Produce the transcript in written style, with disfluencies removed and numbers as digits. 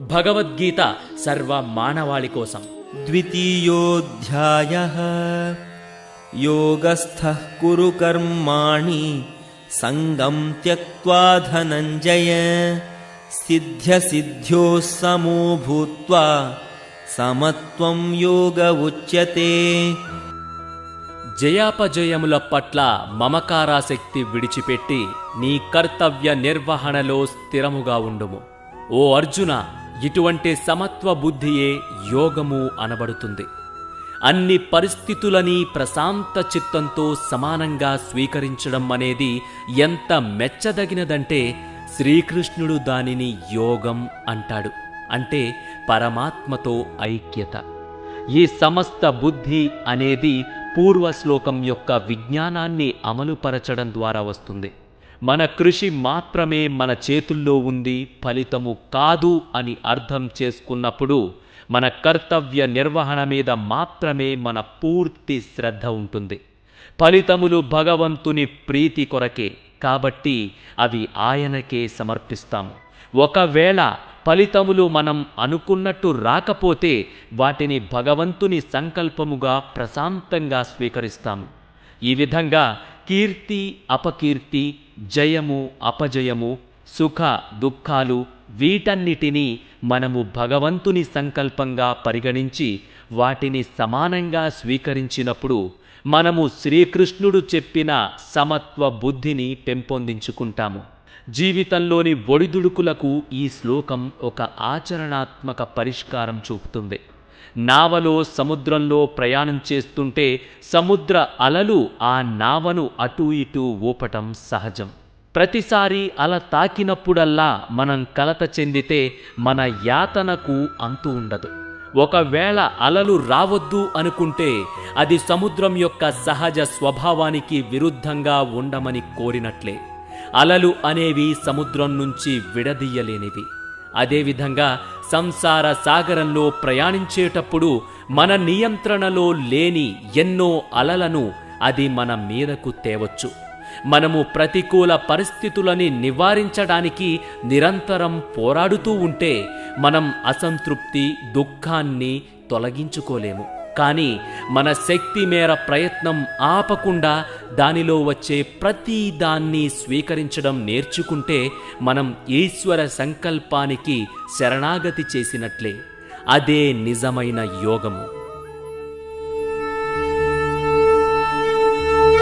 భగవద్గీత సర్వ మానవాళి కోసం. ద్వితీయోధ్యాయః యోగస్థః కురు కర్మాణి సంగం త్యక్త్వా ధనంజయ సిద్ధ్యసిద్ధ్యో సమో భూత్వా సమత్వం యోగ ఉచ్యతే. జయాపజయముల పట్ల మమకారాసక్తి విడిచిపెట్టి నీ కర్తవ్య నిర్వహణలో స్థిరముగా ఉండుము. ఓ అర్జున, ఇటువంటి సమత్వ బుద్ధియే యోగము అనబడుతుంది. అన్ని పరిస్థితులని ప్రశాంత చిత్తంతో సమానంగా స్వీకరించడం అనేది ఎంత మెచ్చదగినదంటే శ్రీకృష్ణుడు దానిని యోగం అంటాడు. అంటే పరమాత్మతో ఐక్యత. ఈ సమస్త బుద్ధి అనేది పూర్వశ్లోకం యొక్క విజ్ఞానాన్ని అమలుపరచడం ద్వారా వస్తుంది. మన కృషి మాత్రమే మన చేతుల్లో ఉంది, ఫలితము కాదు అని అర్థం చేసుకున్నప్పుడు మన కర్తవ్య నిర్వహణ మీద మాత్రమే మన పూర్తి శ్రద్ధ ఉంటుంది. ఫలితములు భగవంతుని ప్రీతి కొరకే, కాబట్టి అవి ఆయనకే సమర్పిస్తాము. ఒకవేళ ఫలితములు మనం అనుకున్నట్టు రాకపోతే వాటిని భగవంతుని సంకల్పముగా ప్రశాంతంగా స్వీకరిస్తాము. ఈ విధంగా కీర్తి అపకీర్తి, జయము అపజయము, సుఖ దుఃఖాలు వీటన్నిటినీ మనము భగవంతుని సంకల్పంగా పరిగణించి వాటిని సమానంగా స్వీకరించినప్పుడు మనము శ్రీకృష్ణుడు చెప్పిన సమత్వ బుద్ధిని పెంపొందించుకుంటాము. జీవితంలోని ఒడిదుడుకులకు ఈ శ్లోకం ఒక ఆచరణాత్మక పరిష్కారం చూపుతుంది. నావలో సముద్రంలో ప్రయాణం చేస్తుంటే సముద్ర అలలు ఆ నావను అటూ ఇటూ ఊపటం సహజం. ప్రతిసారి అల తాకినప్పుడల్లా మనం కలత చెందితే మన యాతనకు అంతు ఉండదు. ఒకవేళ అలలు రావద్దు అనుకుంటే అది సముద్రం యొక్క సహజ స్వభావానికి విరుద్ధంగా ఉండమని కోరినట్లే. అలలు అనేవి సముద్రం నుంచి విడదీయలేనివి. అదేవిధంగా సంసార సాగరంలో ప్రయాణించేటప్పుడు మన నియంత్రణలో లేని ఎన్నో అలలను అది మన మీదకు తేవచ్చు. మనము ప్రతికూల పరిస్థితులని నివారించడానికి నిరంతరం పోరాడుతూ ఉంటే మనం అసంతృప్తి, దుఃఖాన్ని తొలగించుకోలేము. కానీ మన శక్తి మేర ప్రయత్నం ఆపకుండా దానిలో వచ్చే ప్రతి దాన్ని స్వీకరించడం నేర్చుకుంటే మనం ఈశ్వర సంకల్పానికి శరణాగతి చేసినట్లే. అదే నిజమైన యోగము.